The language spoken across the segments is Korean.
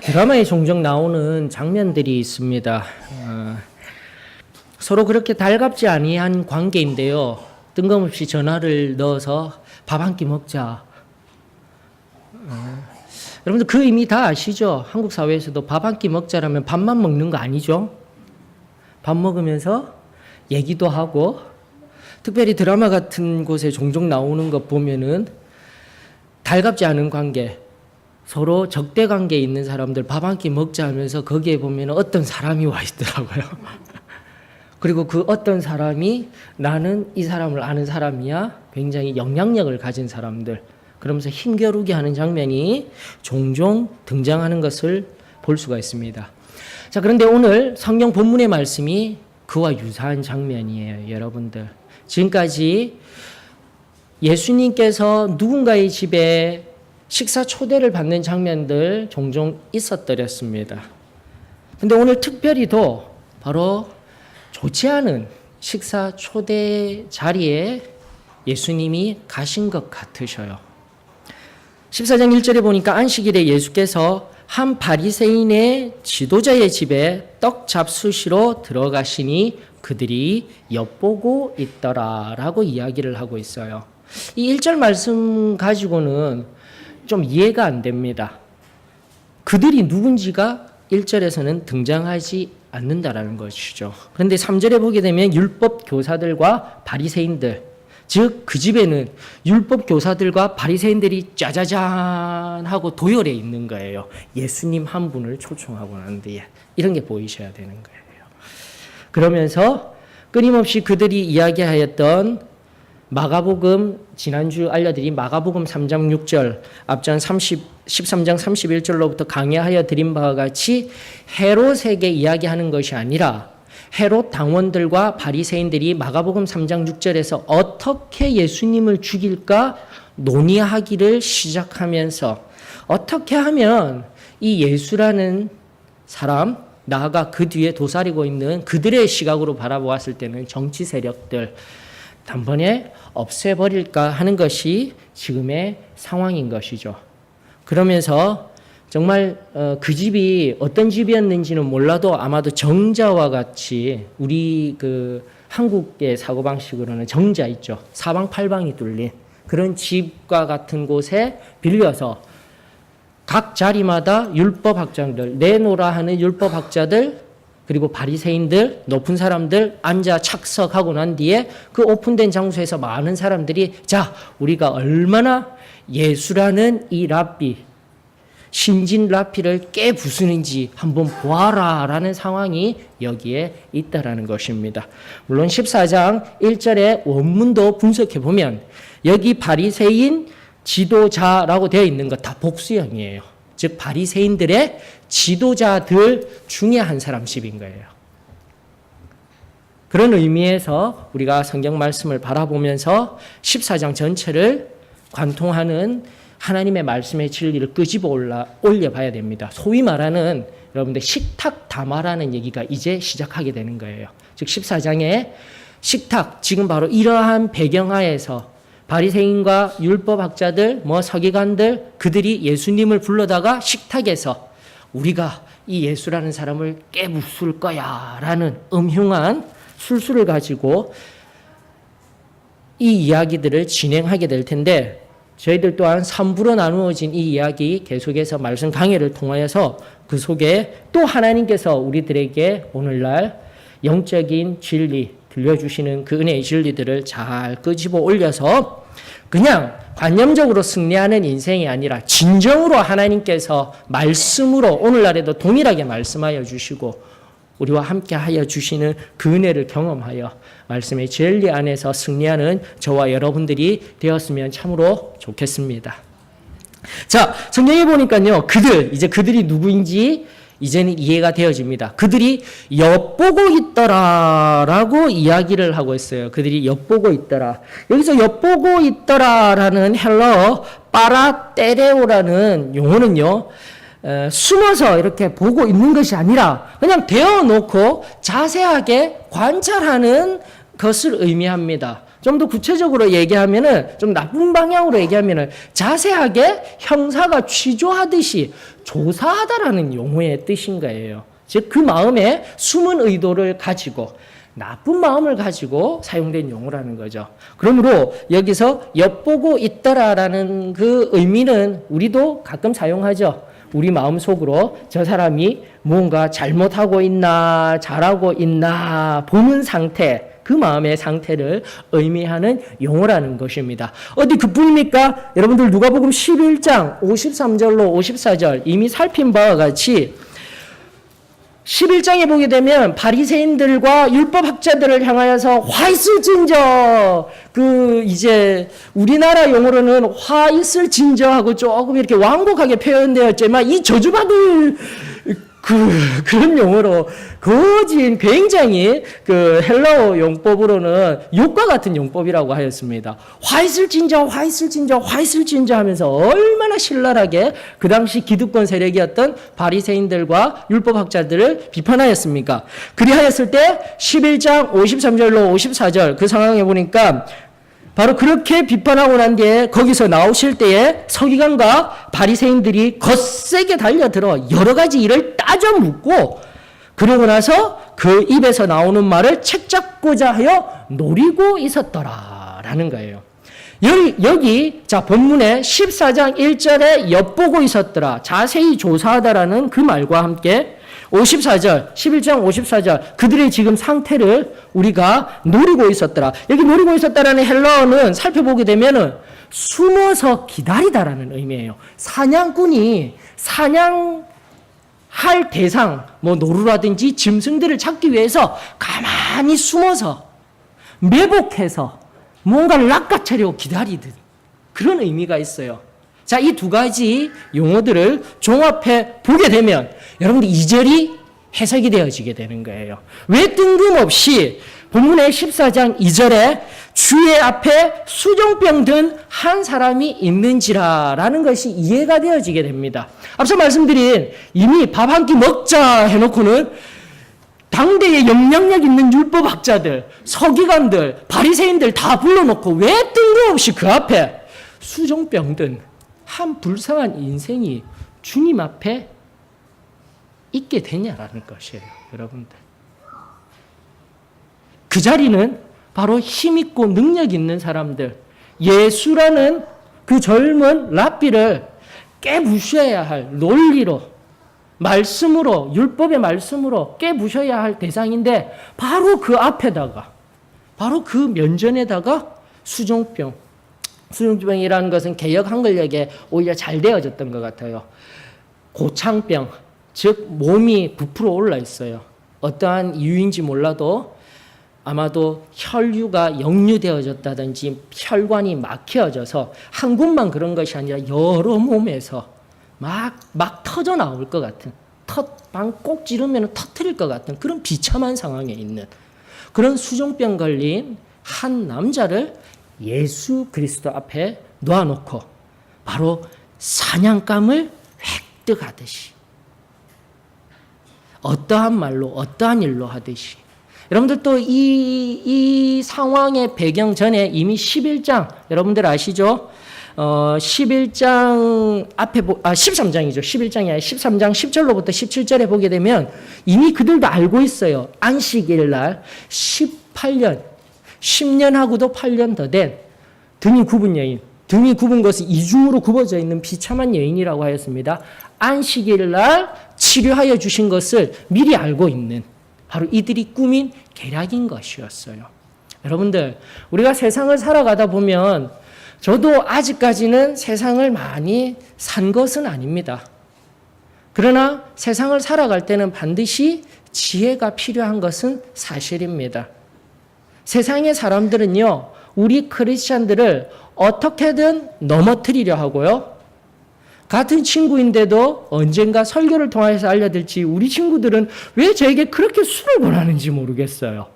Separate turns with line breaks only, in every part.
드라마에 종종 나오는 장면들이 있습니다. 서로 그렇게 달갑지 아니한 관계인데요. 뜬금없이 전화를 넣어서 밥 한 끼 먹자. 여러분들 그 의미 다 아시죠? 한국 사회에서도 밥 한 끼 먹자라면 밥만 먹는 거 아니죠? 밥 먹으면서 얘기도 하고, 특별히 드라마 같은 곳에 종종 나오는 거 보면은 달갑지 않은 관계, 서로 적대 관계에 있는 사람들 밥 한 끼 먹자 하면서 거기에 보면 어떤 사람이 와 있더라고요. 그리고 그 어떤 사람이 나는 이 사람을 아는 사람이야. 굉장히 영향력을 가진 사람들. 그러면서 힘겨루게 하는 장면이 종종 등장하는 것을 볼 수가 있습니다. 자, 그런데 오늘 성경 본문의 말씀이 그와 유사한 장면이에요, 여러분들. 지금까지 예수님께서 누군가의 집에 식사 초대를 받는 장면들 종종 있었더랬습니다. 근데 오늘 특별히도 바로 좋지 않은 식사 초대 자리에 예수님이 가신 것 같으셔요. 14장 1절에 보니까 안식일에 예수께서 한 바리새인의 지도자의 집에 떡 잡수시러 들어가시니 그들이 엿보고 있더라라고 이야기를 하고 있어요. 이 1절 말씀 가지고는 좀 이해가 안 됩니다. 그들이 누군지가 1절에서는 등장하지 않는다라는 것이죠. 그런데 3절에 보게 되면 율법 교사들과 바리새인들, 즉 그 집에는 율법 교사들과 바리새인들이 짜자잔 하고 도열해 있는 거예요. 예수님 한 분을 초청하고 난 뒤에 이런 게 보이셔야 되는 거예요. 그러면서 끊임없이 그들이 이야기하였던 마가복음, 지난주 알려드린 마가복음 3장 6절, 앞전 13장 31절로부터 강의하여 드린 바와 같이 헤롯에게 이야기하는 것이 아니라 헤롯 당원들과 바리새인들이 마가복음 3장 6절에서 어떻게 예수님을 죽일까 논의하기를 시작하면서 어떻게 하면 이 예수라는 사람, 나아가 그 뒤에 도사리고 있는 그들의 시각으로 바라보았을 때는 정치 세력들 단번에 없애버릴까 하는 것이 지금의 상황인 것이죠. 그러면서 정말 그 집이 어떤 집이었는지는 몰라도 아마도 정자와 같이 우리 그 한국의 사고방식으로는 정자 있죠. 사방팔방이 뚫린 그런 집과 같은 곳에 빌려서 각 자리마다 율법학자들, 내노라 하는 율법학자들 그리고 바리새인들, 높은 사람들 앉아 착석하고 난 뒤에 그 오픈된 장소에서 많은 사람들이 자, 우리가 얼마나 예수라는 이 랍비, 신진 랍비를 깨부수는지 한번 보아라 라는 상황이 여기에 있다라는 것입니다. 물론 14장 1절의 원문도 분석해 보면 여기 바리새인 지도자라고 되어 있는 것 다 복수형이에요. 즉 바리새인들의 지도자들 중에 한 사람 집인 거예요. 그런 의미에서 우리가 성경 말씀을 바라보면서 14장 전체를 관통하는 하나님의 말씀의 진리를 끄집어 올려봐야 됩니다. 소위 말하는 여러분들 식탁 담화라는 얘기가 이제 시작하게 되는 거예요. 즉 14장에 식탁, 지금 바로 이러한 배경하에서 바리새인과 율법학자들, 서기관들 그들이 예수님을 불러다가 식탁에서 우리가 이 예수라는 사람을 깨부술 거야 라는 음흉한 술수를 가지고 이 이야기들을 진행하게 될 텐데 저희들 또한 3부로 나누어진 이 이야기 계속해서 말씀 강해를 통하여서 그 속에 또 하나님께서 우리들에게 오늘날 영적인 진리 들려주시는 그 은혜의 진리들을 잘 끄집어 올려서 그냥 관념적으로 승리하는 인생이 아니라 진정으로 하나님께서 말씀으로 오늘날에도 동일하게 말씀하여 주시고 우리와 함께 하여 주시는 그 은혜를 경험하여 말씀의 진리 안에서 승리하는 저와 여러분들이 되었으면 참으로 좋겠습니다. 자, 성경에 보니까요. 그들이 누구인지 이제는 이해가 되어집니다. 그들이 엿보고 있더라라고 이야기를 하고 있어요. 그들이 엿보고 있더라. 여기서 엿보고 있더라라는 헬라어 파라테레오라는 용어는요. 숨어서 이렇게 보고 있는 것이 아니라 그냥 대어놓고 자세하게 관찰하는 것을 의미합니다. 좀 더 구체적으로 얘기하면은, 좀 나쁜 방향으로 얘기하면은, 자세하게 형사가 취조하듯이 조사하다라는 용어의 뜻인 거예요. 즉, 그 마음에 숨은 의도를 가지고, 나쁜 마음을 가지고 사용된 용어라는 거죠. 그러므로 여기서 엿보고 있더라라는 그 의미는 우리도 가끔 사용하죠. 우리 마음속으로 저 사람이 뭔가 잘못하고 있나 잘하고 있나 보는 상태, 그 마음의 상태를 의미하는 용어라는 것입니다. 어디 그뿐입니까? 여러분들 누가복음 11장 53절로 54절 이미 살핀 바와 같이 11장에 보게 되면 바리새인들과 율법학자들을 향하여서 화 있을진저, 이제 우리나라 용어로는 화 있을진저하고 조금 이렇게 완곡하게 표현되었지만 이 저주받을 그런 용어로 거진 굉장히 헬라어 용법으로는 욕과 같은 용법이라고 하였습니다. 화 있을진저, 화 있을진저, 화 있을진저 하면서 얼마나 신랄하게 그 당시 기득권 세력이었던 바리새인들과 율법학자들을 비판하였습니까? 그리하였을 때 11장 53절로 54절 그 상황에 보니까 바로 그렇게 비판하고 난 뒤에 거기서 나오실 때에 서기관과 바리새인들이 거세게 달려들어 여러 가지 일을 따져 묻고 그러고 나서 그 입에서 나오는 말을 책잡고자 하여 노리고 있었더라라는 거예요. 여기 자 본문의 14장 1절에 엿보고 있었더라, 자세히 조사하다라는 그 말과 함께 54절, 11장 54절 그들의 지금 상태를 우리가 노리고 있었더라. 여기 노리고 있었다라는 헬라어는 살펴보게 되면은 숨어서 기다리다라는 의미예요. 사냥꾼이 사냥할 대상, 노루라든지 짐승들을 찾기 위해서 가만히 숨어서 매복해서 뭔가를 낚아채려고 기다리듯 그런 의미가 있어요. 자, 이 두 가지 용어들을 종합해 보게 되면 여러분들 2절이 해석이 되어지게 되는 거예요. 왜 뜬금없이 본문의 14장 2절에 주의 앞에 수종병 든 한 사람이 있는지라라는 것이 이해가 되어지게 됩니다. 앞서 말씀드린 이미 밥 한 끼 먹자 해놓고는 당대에 영향력 있는 율법학자들, 서기관들, 바리새인들 다 불러놓고 왜 뜬금없이 그 앞에 수종병 든 한 불쌍한 인생이 주님 앞에 있게 되냐라는 것이에요, 여러분들. 그 자리는 바로 힘있고 능력 있는 사람들, 예수라는 그 젊은 랍비를 깨부셔야 할 논리로, 말씀으로, 율법의 말씀으로 깨부셔야 할 대상인데 바로 그 앞에다가, 바로 그 면전에다가 수종병이라는 것은 개역 한글역에 오히려 잘 되어졌던 것 같아요. 고창병, 즉 몸이 부풀어 올라 있어요. 어떠한 이유인지 몰라도 아마도 혈류가 역류되어졌다든지 혈관이 막혀져서 한 곳만 그런 것이 아니라 여러 몸에서 막 터져 나올 것 같은, 방 꼭 찌르면 터뜨릴 것 같은 그런 비참한 상황에 있는 그런 수종병 걸린 한 남자를 예수 그리스도 앞에 놓아놓고 바로 사냥감을 획득하듯이 어떠한 말로 어떠한 일로 하듯이 여러분들 또 이 상황의 배경 전에 이미 11장 여러분들 아시죠? 11장 앞에 13장이죠. 11장이 아니라 13장 10절로부터 17절에 보게 되면 이미 그들도 알고 있어요. 안식일 날 18년 10년하고도 8년 더 된 등이 굽은 여인, 등이 굽은 것은 이중으로 굽어져 있는 비참한 여인이라고 하였습니다. 안식일 날 치료하여 주신 것을 미리 알고 있는 바로 이들이 꾸민 계략인 것이었어요. 여러분들, 우리가 세상을 살아가다 보면 저도 아직까지는 세상을 많이 산 것은 아닙니다. 그러나 세상을 살아갈 때는 반드시 지혜가 필요한 것은 사실입니다. 세상의 사람들은요, 우리 크리스찬들을 어떻게든 넘어뜨리려 하고요. 같은 친구인데도 언젠가 설교를 통해서 알려드릴지 우리 친구들은 왜 저에게 그렇게 술을 권하는지 모르겠어요.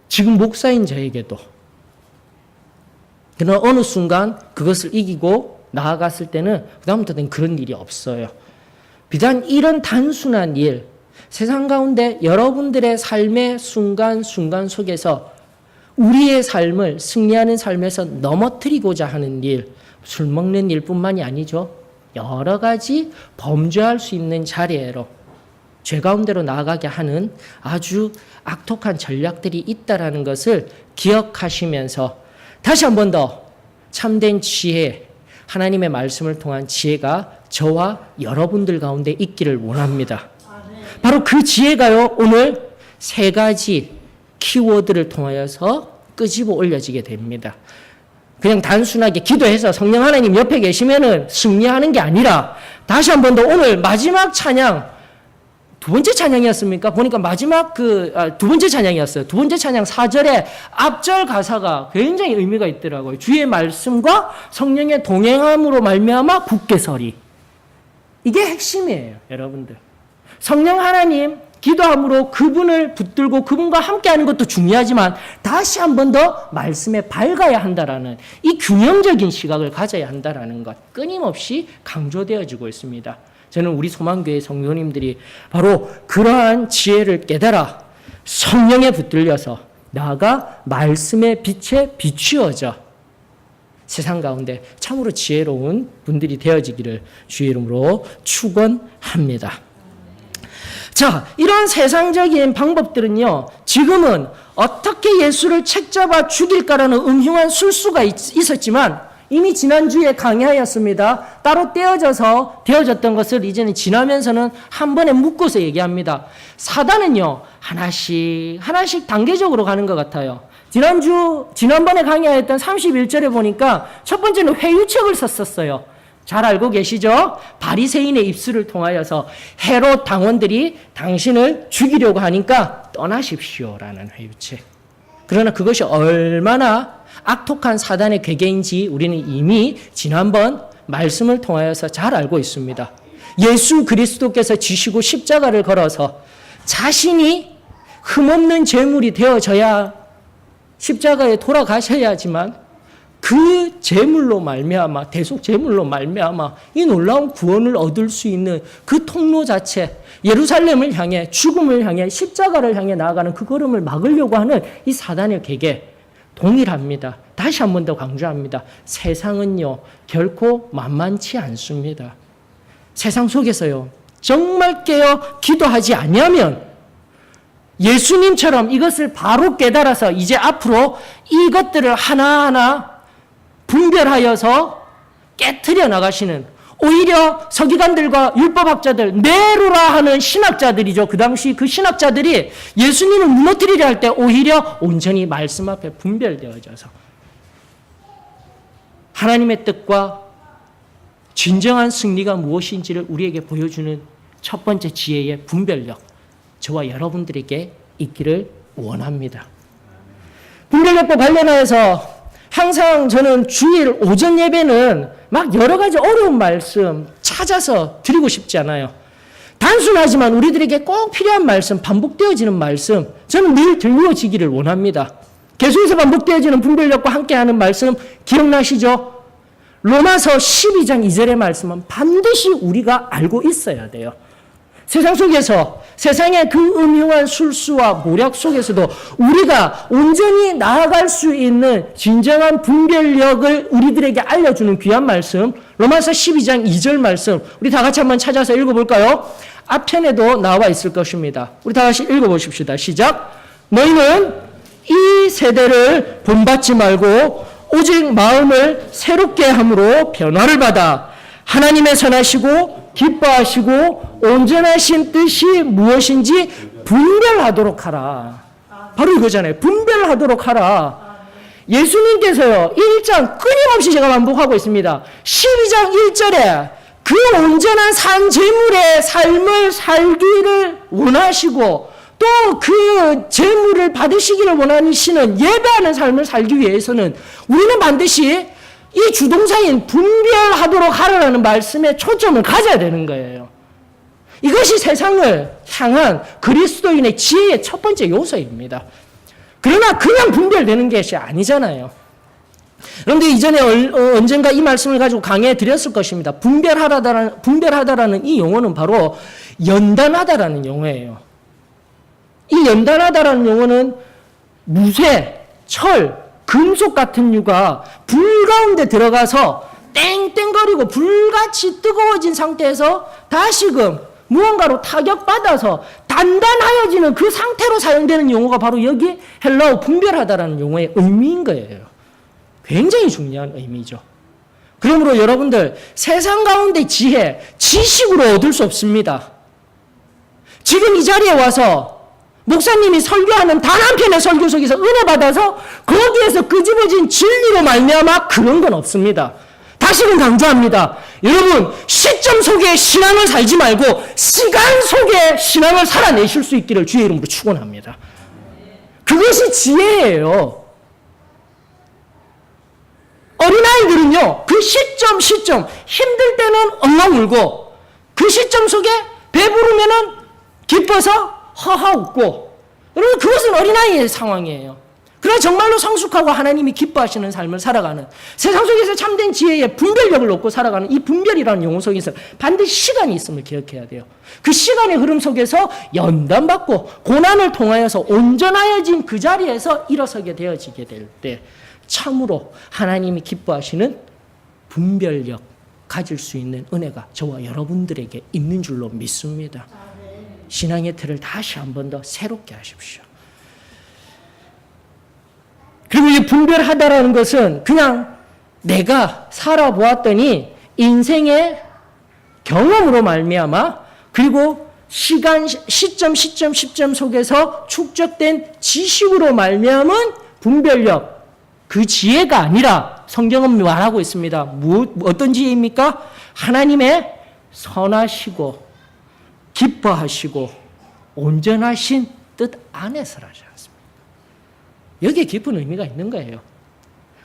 지금 목사인 저에게도. 그러나 어느 순간 그것을 이기고 나아갔을 때는 그다음부터는 그런 일이 없어요. 비단 이런 단순한 일, 세상 가운데 여러분들의 삶의 순간순간 속에서 우리의 삶을 승리하는 삶에서 넘어뜨리고자 하는 일, 술 먹는 일뿐만이 아니죠. 여러 가지 범죄할 수 있는 자리로 죄 가운데로 나아가게 하는 아주 악독한 전략들이 있다라는 것을 기억하시면서 다시 한 번 더 참된 지혜, 하나님의 말씀을 통한 지혜가 저와 여러분들 가운데 있기를 원합니다. 바로 그 지혜가요, 오늘 3가지 키워드를 통하여서 끄집어 올려지게 됩니다. 그냥 단순하게 기도해서 성령 하나님 옆에 계시면은 승리하는 게 아니라 다시 한 번 더 오늘 마지막 찬양, 2번째 찬양이었습니까? 보니까 마지막 두 번째 찬양이었어요. 2번째 찬양 4절에 앞절 가사가 굉장히 의미가 있더라고요. 주의 말씀과 성령의 동행함으로 말미암아 굳게 서리. 이게 핵심이에요, 여러분들. 성령 하나님 기도함으로 그분을 붙들고 그분과 함께하는 것도 중요하지만 다시 한 번 더 말씀에 밝아야 한다라는 이 균형적인 시각을 가져야 한다라는 것 끊임없이 강조되어지고 있습니다. 저는 우리 소망교회 성도님들이 바로 그러한 지혜를 깨달아 성령에 붙들려서 나아가 말씀의 빛에 비추어져 세상 가운데 참으로 지혜로운 분들이 되어지기를 주의 이름으로 축원합니다. 자, 이런 세상적인 방법들은요, 지금은 어떻게 예수를 책잡아 죽일까라는 음흉한 술수가 있었지만 이미 지난주에 강의하였습니다. 따로 되어졌던 것을 이제는 지나면서는 한 번에 묶어서 얘기합니다. 사단은요, 하나씩 단계적으로 가는 것 같아요. 지난번에 강의하였던 31절에 보니까 첫 번째는 회유책을 썼었어요. 잘 알고 계시죠? 바리새인의 입술을 통하여서 헤롯 당원들이 당신을 죽이려고 하니까 떠나십시오라는 회유책. 그러나 그것이 얼마나 악독한 사단의 괴계인지 우리는 이미 지난번 말씀을 통하여서 잘 알고 있습니다. 예수 그리스도께서 지시고 십자가를 걸어서 자신이 흠없는 제물이 되어져야 십자가에 돌아가셔야지만 그 제물로 말미암아 대속 제물로 말미암아 이 놀라운 구원을 얻을 수 있는 그 통로 자체, 예루살렘을 향해 죽음을 향해 십자가를 향해 나아가는 그 걸음을 막으려고 하는 이 사단의 계계 동일합니다. 다시 한 번 더 강조합니다. 세상은요 결코 만만치 않습니다. 세상 속에서요 정말 깨어 기도하지 아니하면 예수님처럼 이것을 바로 깨달아서 이제 앞으로 이것들을 하나하나 분별하여서 깨트려 나가시는, 오히려 서기관들과 율법학자들, 네로라 하는 신학자들이죠. 그 당시 그 신학자들이 예수님을 무너뜨리려 할 때 오히려 온전히 말씀 앞에 분별되어져서 하나님의 뜻과 진정한 승리가 무엇인지를 우리에게 보여주는 첫 번째 지혜의 분별력, 저와 여러분들에게 있기를 원합니다. 분별력과 관련하여서 항상 저는 주일 오전 예배는 막 여러 가지 어려운 말씀 찾아서 드리고 싶지 않아요. 단순하지만 우리들에게 꼭 필요한 말씀, 반복되어지는 말씀, 저는 늘 들려지기를 원합니다. 계속해서 반복되어지는 분별력과 함께하는 말씀 기억나시죠? 로마서 12장 2절의 말씀은 반드시 우리가 알고 있어야 돼요. 세상 속에서, 세상의 그 음흉한 술수와 모략 속에서도 우리가 온전히 나아갈 수 있는 진정한 분별력을 우리들에게 알려주는 귀한 말씀, 로마서 12장 2절 말씀, 우리 다 같이 한번 찾아서 읽어볼까요? 앞편에도 나와 있을 것입니다. 우리 다 같이 읽어보십시다. 시작. 너희는 이 세대를 본받지 말고 오직 마음을 새롭게 함으로 변화를 받아 하나님의 선하시고 기뻐하시고 온전하신 뜻이 무엇인지 분별하도록 하라. 바로 이거잖아요. 분별하도록 하라. 예수님께서요 1장 끊임없이 제가 반복하고 있습니다. 12장 1절에 그 온전한 산 제물의 삶을 살기를 원하시고 또 그 제물을 받으시기를 원하시는 예배하는 삶을 살기 위해서는 우리는 반드시 이 주동사인 분별하도록 하라는 말씀에 초점을 가져야 되는 거예요. 이것이 세상을 향한 그리스도인의 지혜의 첫 번째 요소입니다. 그러나 그냥 분별되는 것이 아니잖아요. 그런데 이전에 언젠가 이 말씀을 가지고 강의해 드렸을 것입니다. 분별하다라는 이 용어는 바로 연단하다라는 용어예요. 이 연단하다라는 용어는 무쇠, 철, 금속 같은 유가 불 가운데 들어가서 땡땡거리고 불같이 뜨거워진 상태에서 다시금 무언가로 타격받아서 단단하여지는 그 상태로 사용되는 용어가 바로 여기 헬라어 분별하다라는 용어의 의미인 거예요. 굉장히 중요한 의미죠. 그러므로 여러분들 세상 가운데 지혜, 지식으로 얻을 수 없습니다. 지금 이 자리에 와서 목사님이 설교하는 단 한 편의 설교 속에서 은혜 받아서 거기에서 끄집어진 진리로 말미암아 그런 건 없습니다. 다시금 강조합니다. 여러분, 시점 속에 신앙을 살지 말고 시간 속에 신앙을 살아내실 수 있기를 주의 이름으로 축원합니다. 그것이 지혜예요. 어린아이들은요, 그 시점, 힘들 때는 엉엉 울고, 그 시점 속에 배부르면은 기뻐서 허하 웃고, 여러분, 그것은 어린아이의 상황이에요. 그러나 정말로 성숙하고 하나님이 기뻐하시는 삶을 살아가는, 세상 속에서 참된 지혜의 분별력을 얻고 살아가는 이 분별이라는 용어 속에서 반드시 시간이 있음을 기억해야 돼요. 그 시간의 흐름 속에서 연단받고 고난을 통하여서 온전하여진 그 자리에서 일어서게 되어지게 될 때 참으로 하나님이 기뻐하시는 분별력 가질 수 있는 은혜가 저와 여러분들에게 있는 줄로 믿습니다. 신앙의 틀을 다시 한 번 더 새롭게 하십시오. 그리고 이 분별하다라는 것은 그냥 내가 살아보았더니 인생의 경험으로 말미암아 그리고 시간, 시점 속에서 축적된 지식으로 말미암은 분별력, 그 지혜가 아니라 성경은 말하고 있습니다. 어떤 지혜입니까? 하나님의 선하시고 기뻐하시고 온전하신 뜻 안에서라지 않습니까? 여기에 깊은 의미가 있는 거예요.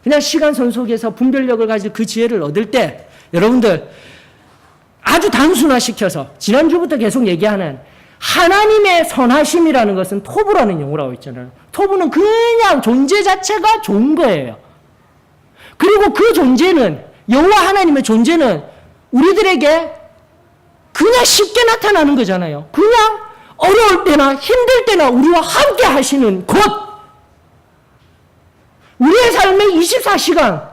그냥 시간선 속에서 분별력을 가질 그 지혜를 얻을 때 여러분들 아주 단순화시켜서 지난주부터 계속 얘기하는 하나님의 선하심이라는 것은 토부라는 용어라고 있잖아요. 토부는 그냥 존재 자체가 좋은 거예요. 그리고 그 존재는, 여호와 하나님의 존재는 우리들에게 그냥 쉽게 나타나는 거잖아요. 그냥 어려울 때나 힘들 때나 우리와 함께 하시는 것. 우리의 삶의 24시간,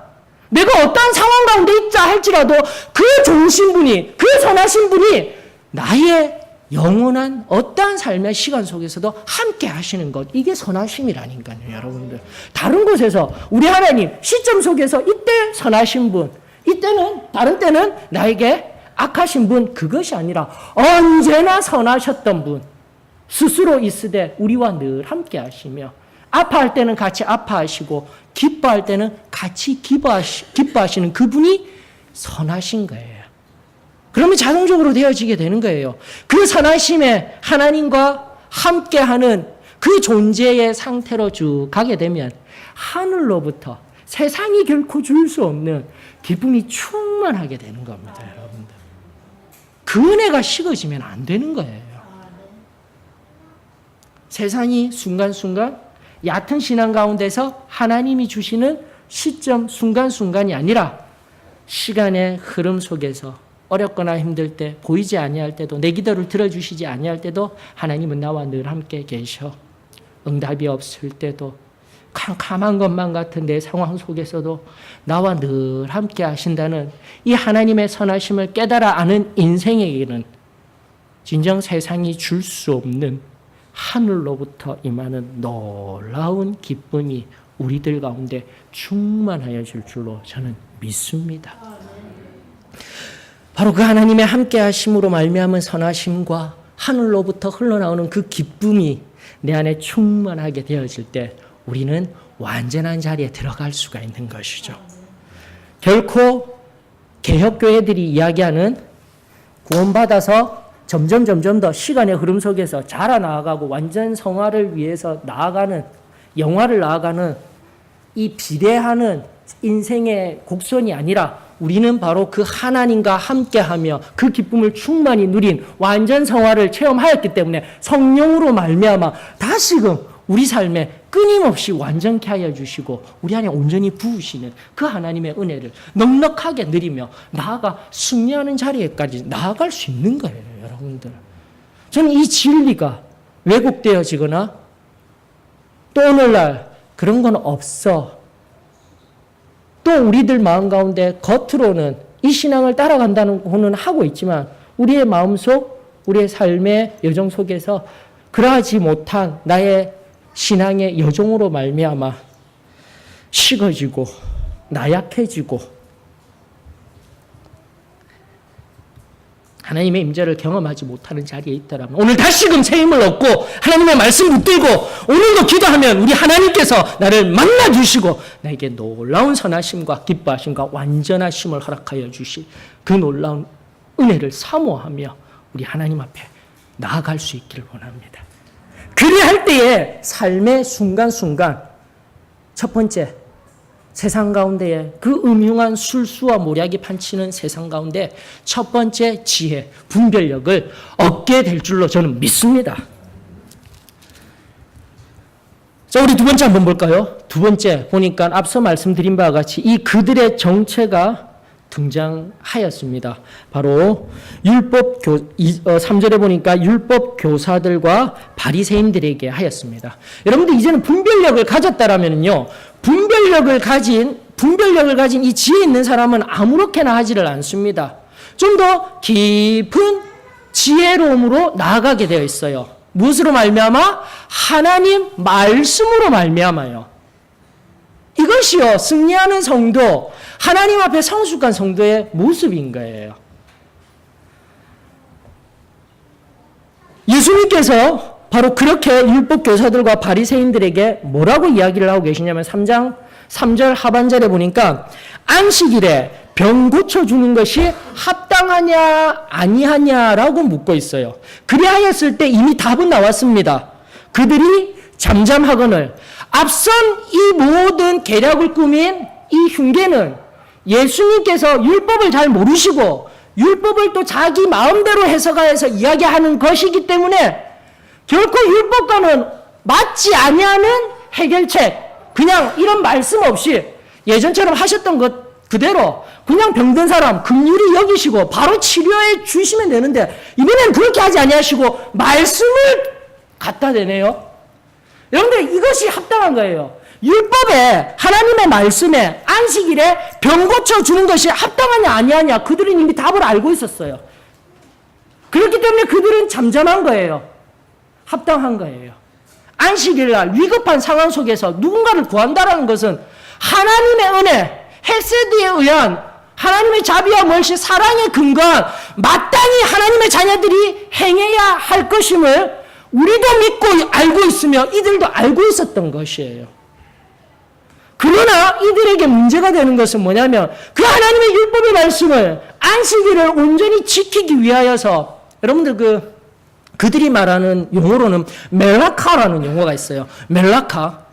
내가 어떠한 상황 가운데 있자 할지라도 그 좋으신 분이, 그 선하신 분이 나의 영원한 어떠한 삶의 시간 속에서도 함께 하시는 것, 이게 선하심이라니까요, 여러분들. 다른 곳에서 우리 하나님 시점 속에서 이때 선하신 분, 이때는 다른 때는 나에게 악하신 분, 그것이 아니라 언제나 선하셨던 분 스스로 있으되 우리와 늘 함께 하시며 아파할 때는 같이 아파하시고 기뻐할 때는 같이 기뻐하시는 그분이 선하신 거예요. 그러면 자동적으로 되어지게 되는 거예요. 그 선하심에 하나님과 함께하는 그 존재의 상태로 쭉 가게 되면 하늘로부터 세상이 결코 줄 수 없는 기쁨이 충만하게 되는 겁니다, 여러분들. 그 은혜가 식어지면 안 되는 거예요. 세상이 순간순간 얕은 신앙 가운데서 하나님이 주시는 시점 순간순간이 아니라 시간의 흐름 속에서 어렵거나 힘들 때, 보이지 아니할 때도, 내 기도를 들어주시지 아니할 때도 하나님은 나와 늘 함께 계셔. 응답이 없을 때도, 캄캄한 것만 같은 내 상황 속에서도 나와 늘 함께 하신다는 이 하나님의 선하심을 깨달아 아는 인생에게는 진정 세상이 줄 수 없는 하늘로부터 임하는 놀라운 기쁨이 우리들 가운데 충만하여 줄 줄로 저는 믿습니다. 바로 그 하나님의 함께 하심으로 말미암은 선하심과 하늘로부터 흘러나오는 그 기쁨이 내 안에 충만하게 되어질 때 우리는 완전한 자리에 들어갈 수가 있는 것이죠. 결코 개혁교회들이 이야기하는 구원받아서 점점 더 시간의 흐름 속에서 자라나가고 완전 성화를 위해서 나아가는, 영화를 나아가는 이 비례하는 인생의 곡선이 아니라 우리는 바로 그 하나님과 함께하며 그 기쁨을 충만히 누린 완전 성화를 체험하였기 때문에 성령으로 말미암아 다시금 우리 삶에 끊임없이 완전케 하여 주시고 우리 안에 온전히 부으시는 그 하나님의 은혜를 넉넉하게 누리며 나아가 승리하는 자리에까지 나아갈 수 있는 거예요, 여러분들. 저는 이 진리가 왜곡되어지거나 또 오늘날 그런 건 없어. 또 우리들 마음 가운데 겉으로는 이 신앙을 따라간다고는 하고 있지만 우리의 마음속, 우리의 삶의 여정 속에서 그러하지 못한 나의 신앙의 여정으로 말미암아 식어지고 나약해지고 하나님의 임재를 경험하지 못하는 자리에 있더라면 오늘 다시금 새 힘을 얻고 하나님의 말씀 붙들고 오늘도 기도하면 우리 하나님께서 나를 만나주시고 나에게 놀라운 선하심과 기뻐하심과 완전하심을 허락하여 주실 그 놀라운 은혜를 사모하며 우리 하나님 앞에 나아갈 수 있기를 원합니다. 그리할 때에 삶의 순간순간 첫 번째 세상 가운데에 그 음흉한 술수와 모략이 판치는 세상 가운데 첫 번째 지혜, 분별력을 얻게 될 줄로 저는 믿습니다. 자, 우리 두 번째 한번 볼까요? 두 번째 보니까 앞서 말씀드린 바와 같이 이 그들의 정체가 등장하였습니다. 바로 3절에 보니까 율법 교사들과 바리새인들에게 하였습니다. 여러분들 이제는 분별력을 가졌다라면요. 분별력을 가진 이 지혜 있는 사람은 아무렇게나 하지를 않습니다. 좀 더 깊은 지혜로움으로 나아가게 되어 있어요. 무엇으로 말미암아? 하나님 말씀으로 말미암아요. 이것이요, 승리하는 성도, 하나님 앞에 성숙한 성도의 모습인 거예요. 예수님께서 바로 그렇게 율법 교사들과 바리새인들에게 뭐라고 이야기를 하고 계시냐면 3장 3절 하반절에 보니까 안식일에 병 고쳐주는 것이 합당하냐 아니하냐라고 묻고 있어요. 그리하였을 때 이미 답은 나왔습니다. 그들이 잠잠하거늘 앞선 이 모든 계략을 꾸민 이 흉계는 예수님께서 율법을 잘 모르시고 율법을 또 자기 마음대로 해석하여서 이야기하는 것이기 때문에 결코 율법과는 맞지 아니하는 해결책, 그냥 이런 말씀 없이 예전처럼 하셨던 것 그대로 그냥 병든 사람 긍휼히 여기시고 바로 치료해 주시면 되는데 이번에는 그렇게 하지 아니하시고 말씀을 갖다 대네요. 여러분들 이것이 합당한 거예요. 율법에 하나님의 말씀에 안식일에 병 고쳐주는 것이 합당하냐 아니하냐 그들은 이미 답을 알고 있었어요. 그렇기 때문에 그들은 잠잠한 거예요. 합당한 거예요. 안식일날 위급한 상황 속에서 누군가를 구한다는 것은 하나님의 은혜, 헤세드에 의한 하나님의 자비와 멀시 사랑에 근거한 마땅히 하나님의 자녀들이 행해야 할 것임을 우리도 믿고 알고 있으며 이들도 알고 있었던 것이에요. 그러나 이들에게 문제가 되는 것은 뭐냐면 그 하나님의 율법의 말씀을 안식일을 온전히 지키기 위하여서 여러분들 그들이 말하는 용어로는 멜라카라는 용어가 있어요. 멜라카.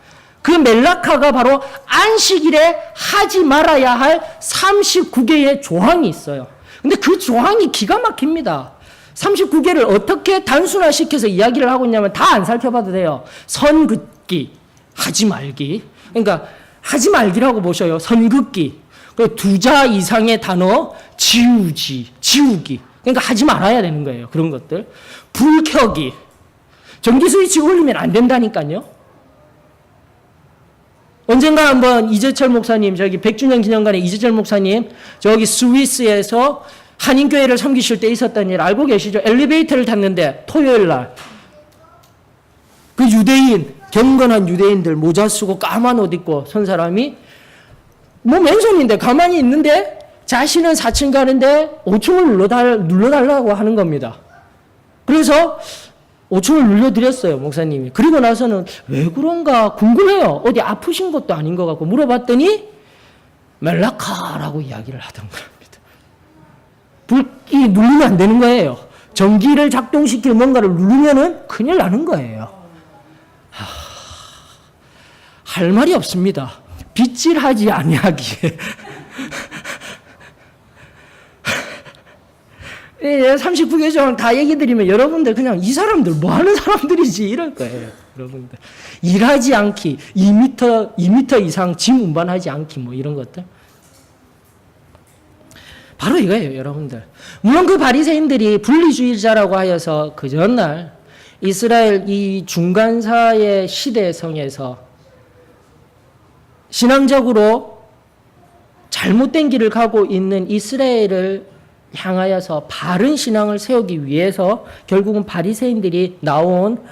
그 멜라카가 바로 안식일에 하지 말아야 할 39개의 조항이 있어요. 근데 그 조항이 기가 막힙니다. 39개를 어떻게 단순화시켜서 이야기를 하고 있냐면 다 안 살펴봐도 돼요. 선 긋기, 하지 말기. 그러니까 하지 말기라고 보셔요. 선 긋기. 그리고 2자 이상의 단어 지우기. 그러니까 하지 말아야 되는 거예요. 그런 것들. 불 켜기. 전기 스위치 올리면 안 된다니까요. 언젠가 한번 이재철 목사님, 저기 100주년 기념관에 이재철 목사님, 저기 스위스에서 한인교회를 섬기실 때 있었던 일 알고 계시죠? 엘리베이터를 탔는데 토요일 날 그 유대인, 경건한 유대인들 모자 쓰고 까만 옷 입고 선 사람이 뭐 맨손인데 가만히 있는데 자신은 4층 가는데 5층을 눌러달라고 하는 겁니다. 그래서 5층을 눌러드렸어요, 목사님이. 그리고 나서는 왜 그런가 궁금해요. 어디 아프신 것도 아닌 것 같고 물어봤더니 멜라카라고 이야기를 하던 겁니다. 불이 누르면 안 되는 거예요. 전기를 작동시킬 뭔가를 누르면은 큰일 나는 거예요. 할 말이 없습니다. 빗질하지 아니하기에. 39개 조항 다 얘기 드리면 여러분들 그냥 이 사람들 뭐 하는 사람들이지 이럴 거예요. 여러분들. 일하지 않기, 2m 이상 짐 운반하지 않기 뭐 이런 것들. 바로 이거예요, 여러분들. 물론 그 바리새인들이 분리주의자라고 하여서 그 전날 이스라엘 이 중간사의 시대성에서 신앙적으로 잘못된 길을 가고 있는 이스라엘을 향하여서 바른 신앙을 세우기 위해서 결국은 바리새인들이 나온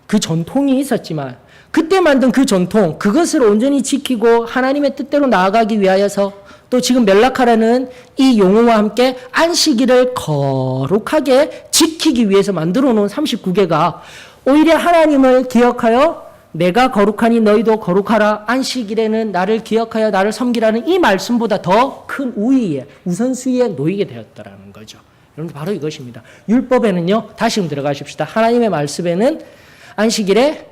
그 전통이 있었지만 그때 만든 그 전통, 그것을 온전히 지키고 하나님의 뜻대로 나아가기 위하여서 또 지금 멜라카라는 이 용어와 함께 안식일을 거룩하게 지키기 위해서 만들어 놓은 39개가 오히려 하나님을 기억하여 내가 거룩하니 너희도 거룩하라, 안식일에는 나를 기억하여 나를 섬기라는 이 말씀보다 더 큰 우위에, 우선순위에 놓이게 되었다라는 거죠. 여러분, 바로 이것입니다. 율법에는요, 다시 좀 들어가십시다. 하나님의 말씀에는 안식일에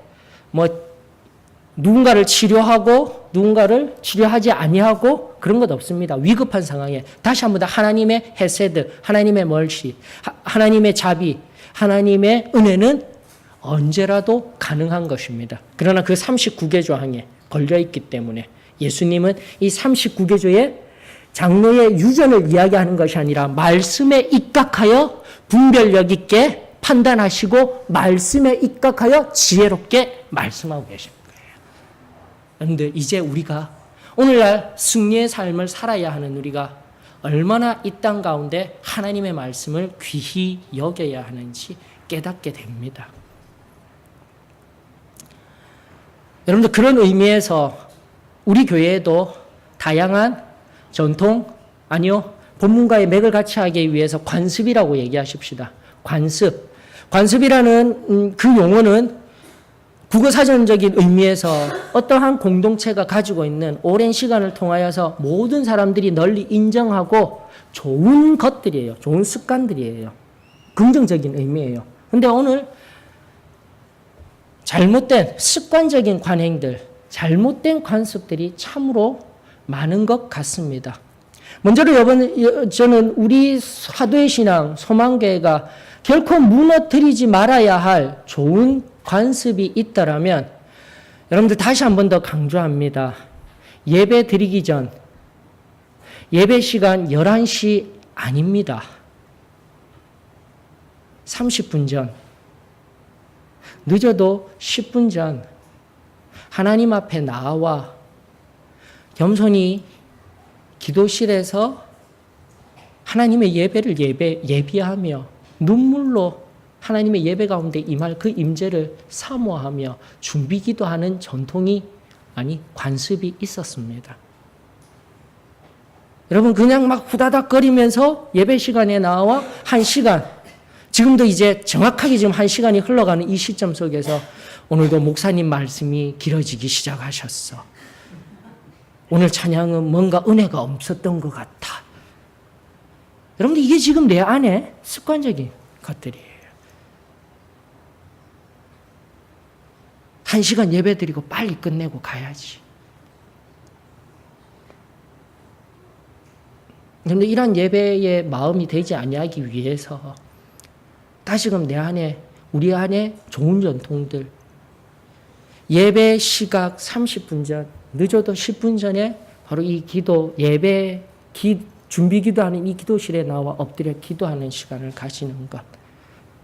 누군가를 치료하고 누군가를 치료하지 아니하고 그런 것 없습니다. 위급한 상황에 다시 한번 더 하나님의 헤세드, 하나님의 멀시, 하나님의 자비, 하나님의 은혜는 언제라도 가능한 것입니다. 그러나 그 39개 조항에 걸려있기 때문에 예수님은 이 39개조의 장로의 유전을 이야기하는 것이 아니라 말씀에 입각하여 분별력 있게 판단하시고 말씀에 입각하여 지혜롭게 말씀하고 계십니다. 그런데 이제 우리가 오늘날 승리의 삶을 살아야 하는 우리가 얼마나 이 땅 가운데 하나님의 말씀을 귀히 여겨야 하는지 깨닫게 됩니다. 여러분들, 그런 의미에서 우리 교회에도 다양한 전통, 아니요, 본문과의 맥을 같이 하기 위해서 관습이라고 얘기하십시다. 관습. 관습이라는 그 용어는 국어사전적인 의미에서 어떠한 공동체가 가지고 있는 오랜 시간을 통하여서 모든 사람들이 널리 인정하고 좋은 것들이에요. 좋은 습관들이에요. 긍정적인 의미예요. 근데 오늘 잘못된 습관적인 관행들, 잘못된 관습들이 참으로 많은 것 같습니다. 먼저로 저는 우리 사도의 신앙, 소망교회가 결코 무너뜨리지 말아야 할 좋은 관습이 있다라면 여러분들 다시 한 번 더 강조합니다. 예배 드리기 전 예배 시간 11시 아닙니다. 30분 전, 늦어도 10분 전 하나님 앞에 나와 겸손히 기도실에서 하나님의 예배를 예비하며 눈물로 하나님의 예배 가운데 임할 그 임재를 사모하며 준비 기도하는 전통이, 아니 관습이 있었습니다. 여러분, 그냥 막 후다닥 거리면서 예배 시간에 나와 1시간, 지금도 이제 정확하게 지금 1시간이 흘러가는 이 시점 속에서 오늘도 목사님 말씀이 길어지기 시작하셨어. 오늘 찬양은 뭔가 은혜가 없었던 것 같아. 여러분들, 이게 지금 내 안에 습관적인 것들이에요. 1시간 예배 드리고 빨리 끝내고 가야지. 그런데 이런 예배의 마음이 되지 아니하기 위해서 다시금 내 안에, 우리 안에 좋은 전통들, 예배 시각 30분 전, 늦어도 10분 전에 바로 이 기도, 예배 준비 기도하는 이 기도실에 나와 엎드려 기도하는 시간을 가지는 것,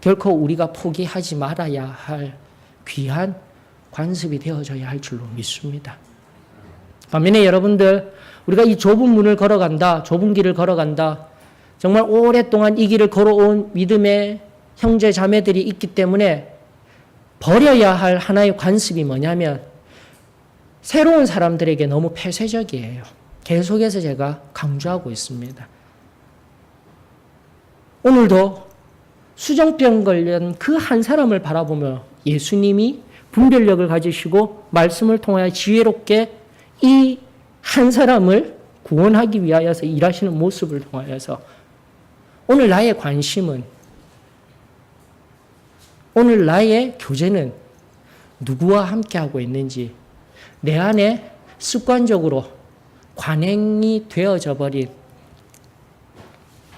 결코 우리가 포기하지 말아야 할 귀한 관습이 되어져야 할 줄로 믿습니다. 반면에 여러분들, 우리가 이 좁은 문을 걸어간다, 좁은 길을 걸어간다, 정말 오랫동안 이 길을 걸어온 믿음의 형제 자매들이 있기 때문에 버려야 할 하나의 관습이 뭐냐면 새로운 사람들에게 너무 폐쇄적이에요. 계속해서 제가 강조하고 있습니다. 오늘도 수정병 걸린 그 한 사람을 바라보며 예수님이 분별력을 가지시고 말씀을 통하여 지혜롭게 이 한 사람을 구원하기 위하여서 일하시는 모습을 통하여서 오늘 나의 관심은, 오늘 나의 교제는 누구와 함께하고 있는지, 내 안에 습관적으로 관행이 되어져 버린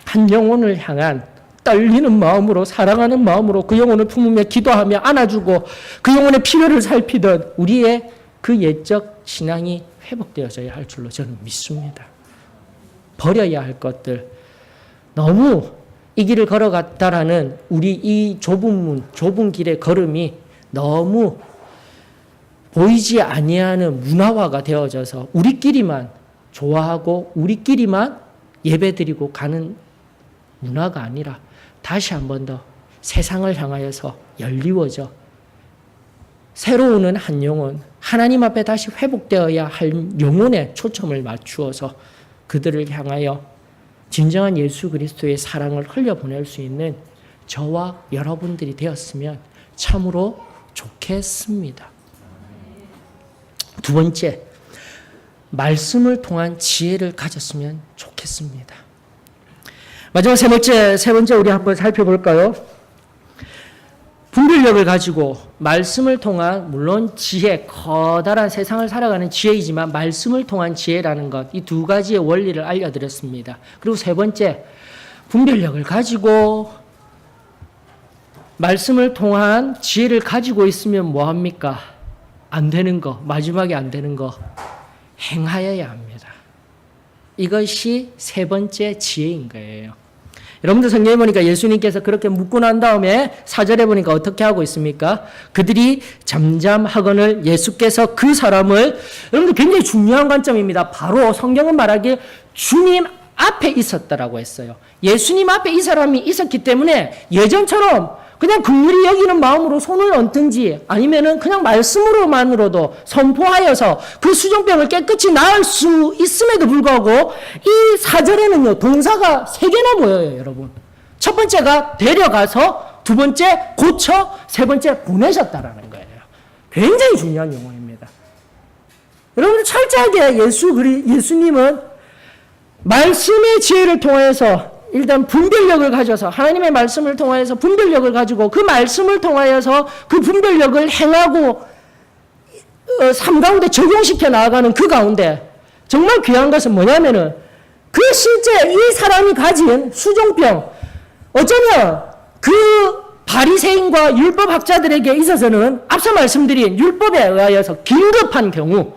한 영혼을 향한 떨리는 마음으로, 사랑하는 마음으로 그 영혼을 품으며 기도하며 안아주고 그 영혼의 필요를 살피던 우리의 그 옛적 신앙이 회복되어져야 할 줄로 저는 믿습니다. 버려야 할 것들, 너무 이 길을 걸어갔다라는 우리 이 좁은 문, 좁은 길의 걸음이 너무 보이지 아니하는 문화화가 되어져서 우리끼리만 좋아하고 우리끼리만 예배드리고 가는 문화가 아니라 다시 한 번 더 세상을 향하여서 열리워져 새로 오는 한 영혼, 하나님 앞에 다시 회복되어야 할 영혼에 초점을 맞추어서 그들을 향하여 진정한 예수 그리스도의 사랑을 흘려보낼 수 있는 저와 여러분들이 되었으면 참으로 좋겠습니다. 두 번째, 말씀을 통한 지혜를 가졌으면 좋겠습니다. 마지막 세 번째 우리 한번 살펴볼까요? 분별력을 가지고 말씀을 통한 물론 지혜, 커다란 세상을 살아가는 지혜이지만 말씀을 통한 지혜라는 것, 이 두 가지의 원리를 알려드렸습니다. 그리고 세 번째, 분별력을 가지고 말씀을 통한 지혜를 가지고 있으면 뭐합니까? 안 되는 거, 마지막에 안 되는 거 행하여야 합니다. 이것이 세 번째 지혜인 거예요. 여러분들 성경에 보니까 예수님께서 그렇게 묻고 난 다음에 4절에 보니까 어떻게 하고 있습니까? 그들이 잠잠하거늘 예수께서 그 사람을, 여러분들 굉장히 중요한 관점입니다. 바로 성경은 말하기에 주님 앞에 있었다라고 했어요. 예수님 앞에 이 사람이 있었기 때문에 예전처럼 그냥 긍휼히 여기는 마음으로 손을 얹든지 아니면은 그냥 말씀으로만으로도 선포하여서 그 수종병을 깨끗이 나을 수 있음에도 불구하고 이 4절에는요 동사가 3개나 보여요, 여러분. 첫 번째가 데려가서, 두 번째 고쳐, 세 번째 보내셨다라는 거예요. 굉장히 중요한 용어입니다. 여러분들 철저하게 예수님은 말씀의 지혜를 통해서 일단 분별력을 가져서 하나님의 말씀을 통하여서 분별력을 가지고 그 말씀을 통하여서 그 분별력을 행하고 삶 가운데 적용시켜 나아가는 그 가운데 정말 귀한 것은 뭐냐면은 그 실제 이 사람이 가진 수종병, 어쩌면 그 바리새인과 율법학자들에게 있어서는 앞서 말씀드린 율법에 의하여서 긴급한 경우,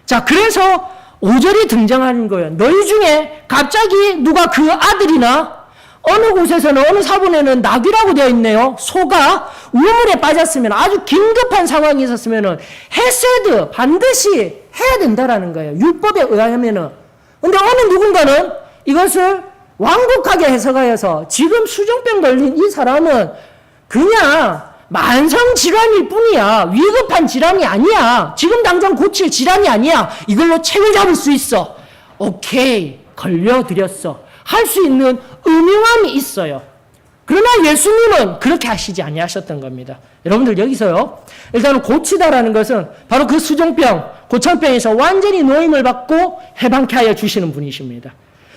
자 그래서 5절이 등장하는 거예요. 너희 중에 갑자기 누가 그 아들이나 어느 곳에서는 어느 사본에는 낙이라고 되어 있네요. 소가 우물에 빠졌으면, 아주 긴급한 상황이 있었으면 헤세드 반드시 해야 된다라는 거예요. 율법에 의하면은. 근데 어느 누군가는 이것을 완곡하게 해석하여서 지금 수종병 걸린 이 사람은 그냥 만성 질환일 뿐이야. 위급한 질환이 아니야. 지금 당장 고칠 질환이 아니야. 이걸로 책을 잡을 수 있어. 오케이, 걸려드렸어. 할 수 있는 음흉함이 있어요. 그러나 예수님은 그렇게 하시지 아니하셨던 겁니다. 여러분들 여기서요, 일단은 고치다라는 것은 바로 그 수종병, 고천병에서 완전히 노임을 받고 해방케 하여 주시는 분이십니다.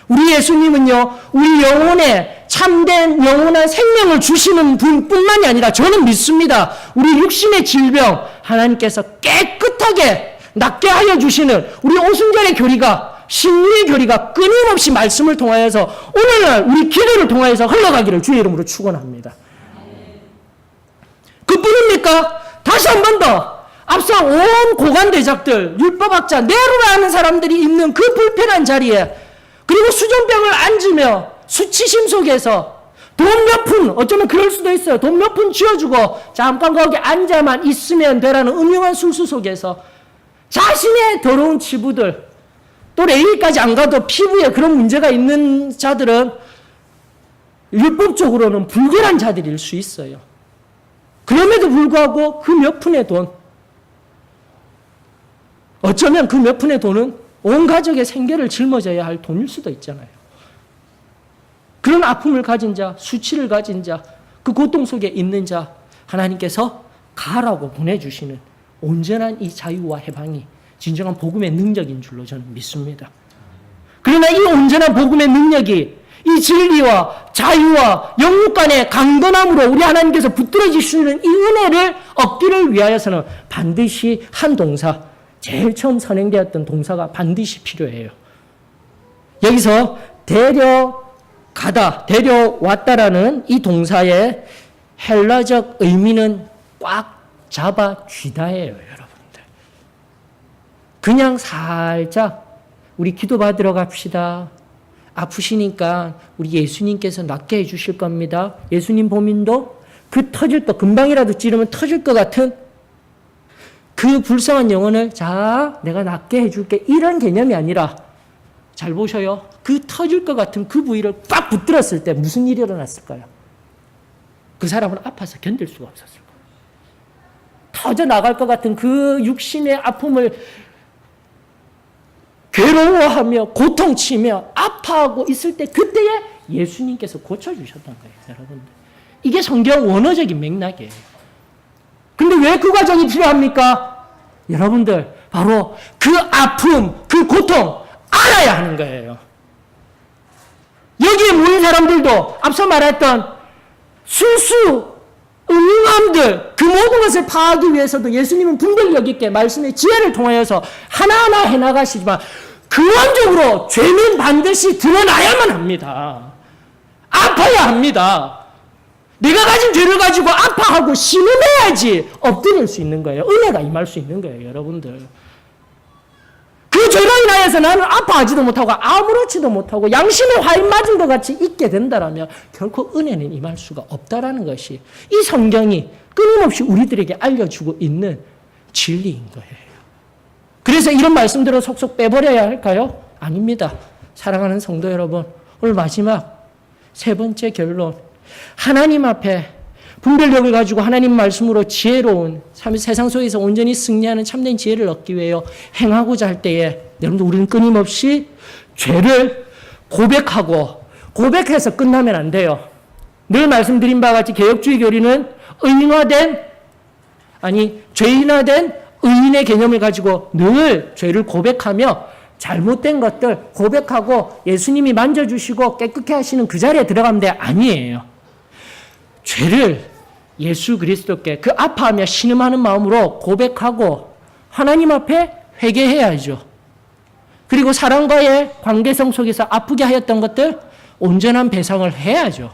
우리 예수님은요, 우리 영혼에 참된 영원한 생명을 주시는 분뿐만이 아니라 저는 믿습니다. 우리 육신의 질병 하나님께서 깨끗하게 낫게 하여 주시는 우리 오순절의 교리가, 신유의 교리가 끊임없이 말씀을 통하여서 오늘날 우리 기도를 통하여서 흘러가기를 주의 이름으로 축원합니다. 그뿐입니까? 다시 한 번 더 앞서 온 고관대작들, 율법학자, 네로라는 사람들이 있는 그 불편한 자리에, 그리고 수종병을 앉으며 수치심 속에서 돈 몇 푼, 어쩌면 그럴 수도 있어요. 돈 몇 푼 쥐어주고 잠깐 거기 앉아만 있으면 되라는 음흉한 술수 속에서 자신의 더러운 치부들, 또 레이까지 안 가도 피부에 그런 문제가 있는 자들은 율법적으로는 불결한 자들일 수 있어요. 그럼에도 불구하고 그 몇 푼의 돈, 어쩌면 그 몇 푼의 돈은 온 가족의 생계를 짊어져야 할 돈일 수도 있잖아요. 그런 아픔을 가진 자, 수치를 가진 자, 그 고통 속에 있는 자, 하나님께서 가라고 보내주시는 온전한 이 자유와 해방이 진정한 복음의 능력인 줄로 저는 믿습니다. 그러나 이 온전한 복음의 능력이 이 진리와 자유와 영육 간의 강건함으로 우리 하나님께서 붙들어 주시는 이 은혜를 얻기를 위하여서는 반드시 한 동사, 제일 처음 선행되었던 동사가 반드시 필요해요. 여기서 데려가다, 데려왔다라는 이 동사의 헬라적 의미는 꽉 잡아 쥐다예요, 여러분들. 그냥 살짝 우리 기도 받으러 갑시다. 아프시니까 우리 예수님께서 낫게 해주실 겁니다. 예수님 보민도 그 터질 것, 금방이라도 찌르면 터질 것 같은 그 그 불쌍한 영혼을 자 내가 낫게 해줄게 이런 개념이 아니라 잘 보셔요. 그 터질 것 같은 그 부위를 꽉 붙들었을 때 무슨 일이 일어났을까요? 그 사람은 아파서 견딜 수가 없었을 거예요. 터져 나갈 것 같은 그 육신의 아픔을 괴로워하며 고통치며 아파하고 있을 때 그때에 예수님께서 고쳐주셨던 거예요. 여러분들. 이게 성경 원어적인 맥락이에요. 근데 왜 그 과정이 필요합니까? 여러분들 바로 그 아픔, 그 고통 알아야 하는 거예요. 여기에 모인 사람들도 앞서 말했던 순수 응함들 그 모든 것을 파하기 위해서도 예수님은 분별력 있게 말씀의 지혜를 통하여서 하나하나 해나가시지만 근원적으로 죄는 반드시 드러나야만 합니다. 아파야 합니다. 내가 가진 죄를 가지고 아파하고 신음해야지 엎드릴 수 있는 거예요. 은혜가 임할 수 있는 거예요, 여러분들. 그 죄로 인하여서 나는 아파하지도 못하고 아무렇지도 못하고 양심에 화인 맞은 것 같이 있게 된다라면 결코 은혜는 임할 수가 없다라는 것이 이 성경이 끊임없이 우리들에게 알려주고 있는 진리인 거예요. 그래서 이런 말씀들을 속속 빼버려야 할까요? 아닙니다. 사랑하는 성도 여러분, 오늘 마지막 세 번째 결론. 하나님 앞에 분별력을 가지고 하나님 말씀으로 지혜로운 세상 속에서 온전히 승리하는 참된 지혜를 얻기 위해 행하고자 할 때에 여러분들 우리는 끊임없이 죄를 고백해서 끝나면 안 돼요. 늘 말씀드린 바와 같이 개혁주의 교리는 죄인화된 의인의 개념을 가지고 늘 죄를 고백하며 잘못된 것들 고백하고 예수님이 만져주시고 깨끗게 하시는 그 자리에 들어가면 돼. 아니에요. 죄를 예수 그리스도께 그 아파하며 신음하는 마음으로 고백하고 하나님 앞에 회개해야죠. 그리고 사랑과의 관계성 속에서 아프게 하였던 것들 온전한 배상을 해야죠.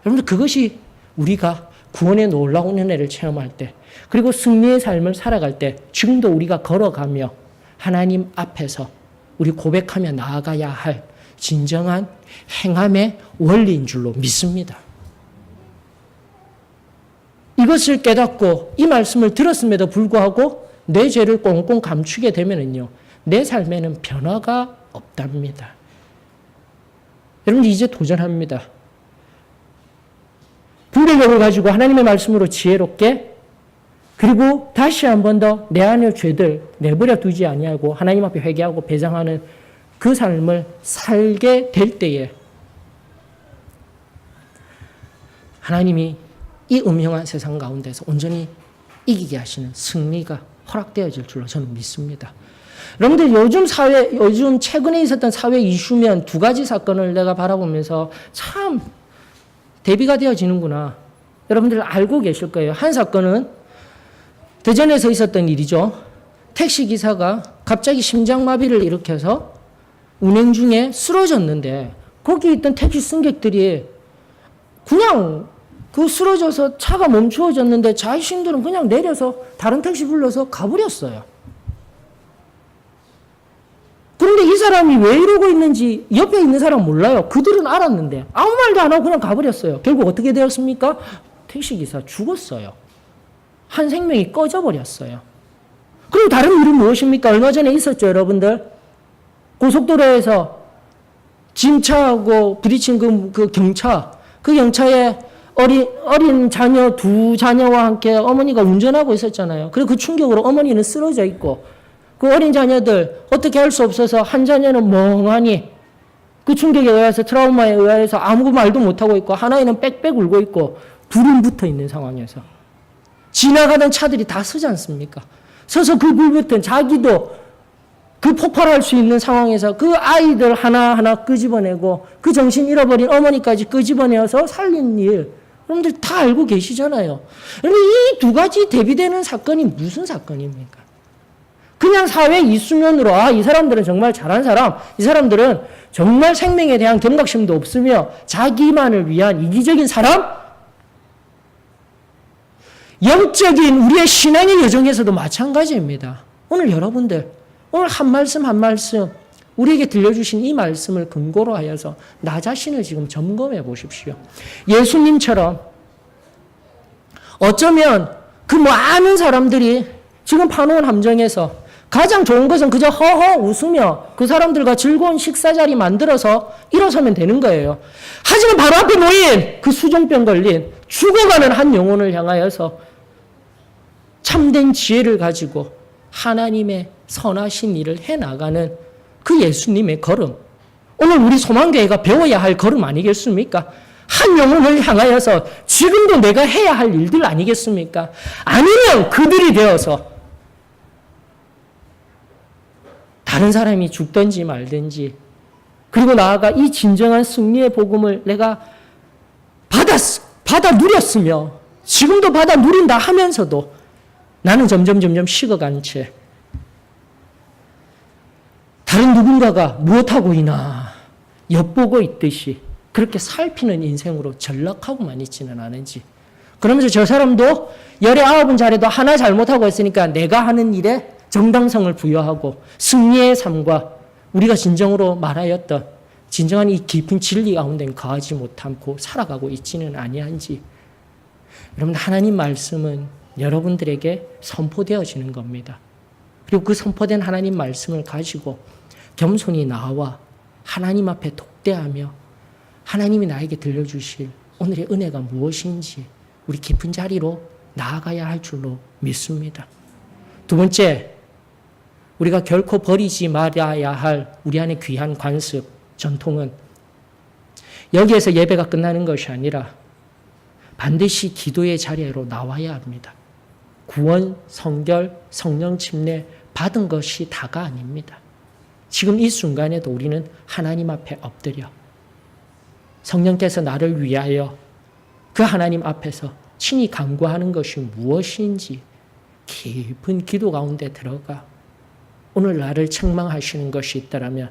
여러분들 그것이 우리가 구원의 놀라운 은혜를 체험할 때 그리고 승리의 삶을 살아갈 때 지금도 우리가 걸어가며 하나님 앞에서 우리 고백하며 나아가야 할 진정한 행함의 원리인 줄로 믿습니다. 이것을 깨닫고 이 말씀을 들었음에도 불구하고 내 죄를 꽁꽁 감추게 되면은요, 내 삶에는 변화가 없답니다. 여러분 이제 도전합니다. 분별력을 가지고 하나님의 말씀으로 지혜롭게 그리고 다시 한 번 더 내 안의 죄들 내버려 두지 아니하고 하나님 앞에 회개하고 배상하는 그 삶을 살게 될 때에 하나님이 이 음흉한 세상 가운데서 온전히 이기게 하시는 승리가 허락되어질 줄로 저는 믿습니다. 여러분들 요즘 최근에 있었던 사회 이슈면 두 가지 사건을 내가 바라보면서 참 대비가 되어지는구나. 여러분들 알고 계실 거예요. 한 사건은 대전에서 있었던 일이죠. 택시기사가 갑자기 심장마비를 일으켜서 운행 중에 쓰러졌는데 거기 있던 택시 승객들이 그냥 쓰러져서 차가 멈추어졌는데 자신들은 그냥 내려서 다른 택시 불러서 가버렸어요. 그런데 이 사람이 왜 이러고 있는지 옆에 있는 사람은 몰라요. 그들은 알았는데 아무 말도 안 하고 그냥 가버렸어요. 결국 어떻게 되었습니까? 택시기사 죽었어요. 한 생명이 꺼져버렸어요. 그리고 다른 일은 무엇입니까? 얼마 전에 있었죠, 여러분들. 고속도로에서 짐차하고 부딪힌 그 경차, 그 경차에 어린 자녀, 두 자녀와 함께 어머니가 운전하고 있었잖아요. 그리고 그 충격으로 어머니는 쓰러져 있고, 그 어린 자녀들 어떻게 할 수 없어서 한 자녀는 멍하니 그 충격에 의해서 트라우마에 의해서 아무 말도 못하고 있고, 하나는 빽빽 울고 있고, 둘은 붙어 있는 상황에서. 지나가던 차들이 다 서지 않습니까? 서서 그 불붙은 자기도 그 폭발할 수 있는 상황에서 그 아이들 하나하나 끄집어내고 그 정신 잃어버린 어머니까지 끄집어내어서 살린 일, 여러분들 다 알고 계시잖아요. 이 두 가지 대비되는 사건이 무슨 사건입니까? 그냥 사회 이수면으로 이 사람들은 정말 잘한 사람, 이 사람들은 정말 생명에 대한 경각심도 없으며 자기만을 위한 이기적인 사람? 영적인 우리의 신앙의 여정에서도 마찬가지입니다. 오늘 여러분들, 오늘 한 말씀 한 말씀 우리에게 들려주신 이 말씀을 근거로 하여서 나 자신을 지금 점검해 보십시오. 예수님처럼 어쩌면 그 많은 사람들이 지금 파놓은 함정에서 가장 좋은 것은 그저 허허 웃으며 그 사람들과 즐거운 식사 자리 만들어서 일어서면 되는 거예요. 하지만 바로 앞에 놓인 그 수종병 걸린 죽어가는 한 영혼을 향하여서 참된 지혜를 가지고 하나님의 선하신 일을 해나가는 그 예수님의 걸음. 오늘 우리 소망교회가 배워야 할 걸음 아니겠습니까? 한 영혼을 향하여서 지금도 내가 해야 할 일들 아니겠습니까? 아니면 그들이 되어서 다른 사람이 죽든지 말든지, 그리고 나아가 이 진정한 승리의 복음을 내가 받아 누렸으며 지금도 받아 누린다 하면서도 나는 점점 식어간 채 다른 누군가가 무엇하고 있나 엿보고 있듯이 그렇게 살피는 인생으로 전락하고만 있지는 않은지, 그러면서 저 사람도 열에 9은 잘해도 하나 잘못하고 있으니까 내가 하는 일에 정당성을 부여하고 승리의 삶과 우리가 진정으로 말하였던 진정한 이 깊은 진리 가운데는 거하지 못하고 살아가고 있지는 아니한지, 여러분, 하나님 말씀은 여러분들에게 선포되어지는 겁니다. 그리고 그 선포된 하나님 말씀을 가지고 겸손히 나와 하나님 앞에 독대하며 하나님이 나에게 들려주실 오늘의 은혜가 무엇인지 우리 깊은 자리로 나아가야 할 줄로 믿습니다. 두 번째, 우리가 결코 버리지 말아야 할 우리 안의 귀한 관습, 전통은 여기에서 예배가 끝나는 것이 아니라 반드시 기도의 자리로 나와야 합니다. 구원, 성결, 성령 침례 받은 것이 다가 아닙니다. 지금 이 순간에도 우리는 하나님 앞에 엎드려 성령께서 나를 위하여 그 하나님 앞에서 친히 간구하는 것이 무엇인지 깊은 기도 가운데 들어가 오늘 나를 책망하시는 것이 있다라면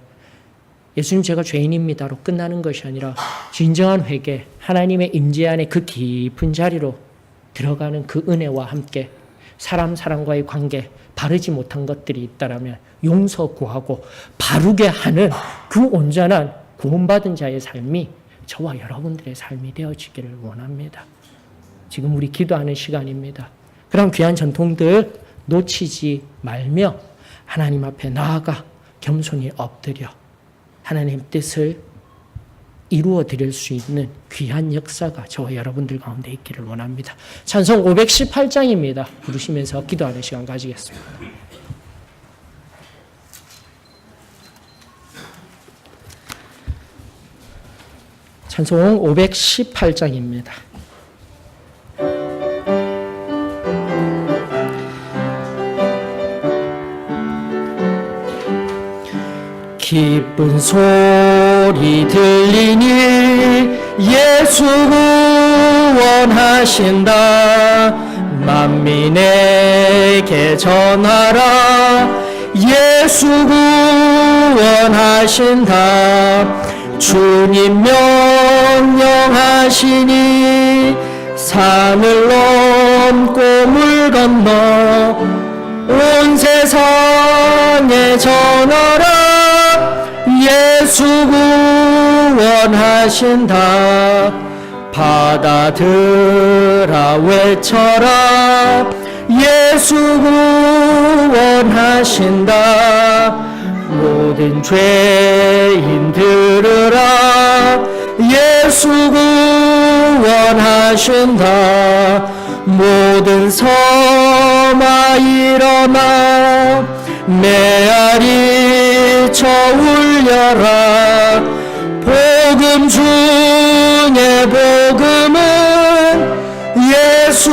예수님 제가 죄인입니다로 끝나는 것이 아니라 진정한 회개, 하나님의 임재 안에 그 깊은 자리로 들어가는 그 은혜와 함께 사람과의 관계, 바르지 못한 것들이 있다라면 용서 구하고 바르게 하는 그 온전한 구원받은 자의 삶이 저와 여러분들의 삶이 되어지기를 원합니다. 지금 우리 기도하는 시간입니다. 그런 귀한 전통들 놓치지 말며 하나님 앞에 나아가 겸손히 엎드려 하나님 뜻을 이루어 드릴 수 있는 귀한 역사가 저와 여러분들 가운데 있기를 원합니다. 찬송 518장입니다. 부르시면서 기도하는 시간 가지겠습니다. 찬송 518장입니다. 기쁜 소리 들리니 예수 구원하신다. 만민에게 전하라. 예수 구원하신다. 주님 명령하시니 산을 넘고 물 건너 온 세상에 전하라. 예수 구원하신다. 받아들아 외쳐라. 예수 구원하신다. 모든 죄인 들으라. 예수 구원하신다. 모든 섬아 일어나 메아리 쳐 울려라. 복음 중에 복음은 예수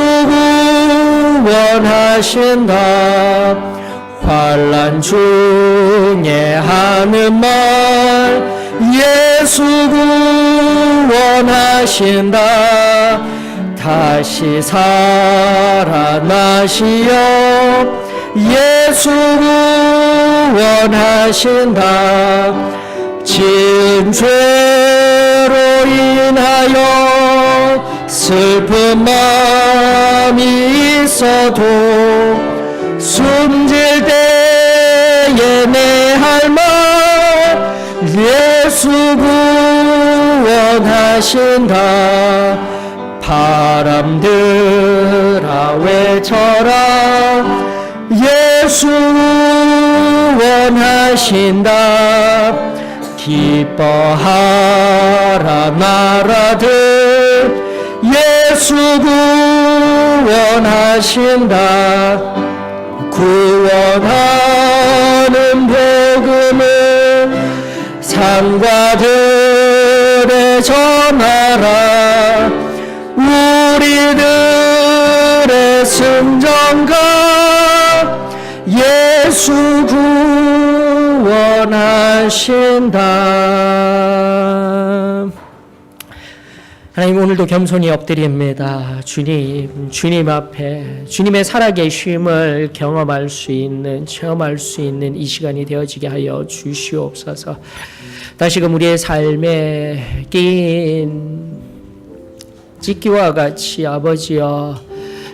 구원하신다. 환난 중에 하는 말 예수 구원하신다. 다시 살아나시어 예수 구원하신다. 지은 죄로 인하여 슬픈 마음이 있어도 숨질 때에 내 할 말 예수 구원하신다. 바람들아 외쳐라. 예수 원하신다. 기뻐하라 나라들 예수 구원하신다. 구원하는 복음을 산과들에 전하라. 우리들의 승전가 예수 구원하신다. 하나님, 오늘도 겸손히 엎드립니다. 주님 앞에 주님의 살아계심을 경험할 수 있는, 체험할 수 있는 이 시간이 되어지게 하여 주시옵소서. 다시금 우리의 삶에 끼인 찢기와 같이 아버지여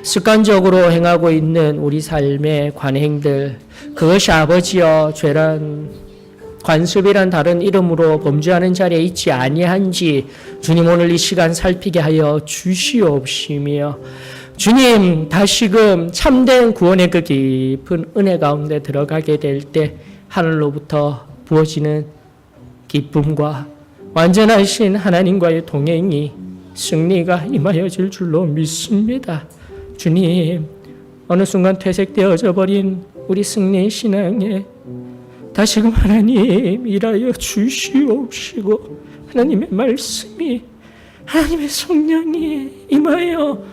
습관적으로 행하고 있는 우리 삶의 관행들, 그것이 아버지여 죄란 관습이란 다른 이름으로 범죄하는 자리에 있지 아니한지 주님 오늘 이 시간 살피게 하여 주시옵시며, 주님 다시금 참된 구원의 그 깊은 은혜 가운데 들어가게 될 때 하늘로부터 부어지는 기쁨과 완전하신 하나님과의 동행이 승리가 임하여질 줄로 믿습니다. 주님, 어느 순간 퇴색되어져 버린 우리 승리의 신앙에 다시금 하나님 일하여 주시옵시고, 하나님의 말씀이, 하나님의 성령이 임하여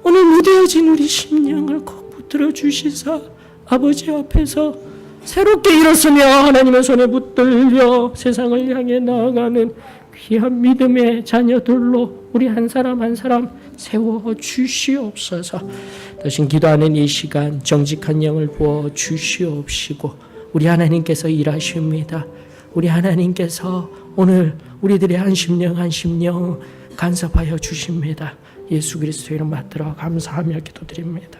오늘 무뎌진 우리 심령을 꼭 붙들어 주시사 아버지 앞에서 새롭게 일어서며 하나님의 손에 붙들려 세상을 향해 나아가는 귀한 믿음의 자녀들로 우리 한 사람 한 사람 세워 주시옵소서. 대신 기도하는 이 시간 정직한 영을 부어 주시옵시고, 우리 하나님께서 일하십니다. 우리 하나님께서 오늘 우리들의 한 심령 한 심령 간섭하여 주십니다. 예수 그리스도의 이름 받들어 감사하며 기도드립니다.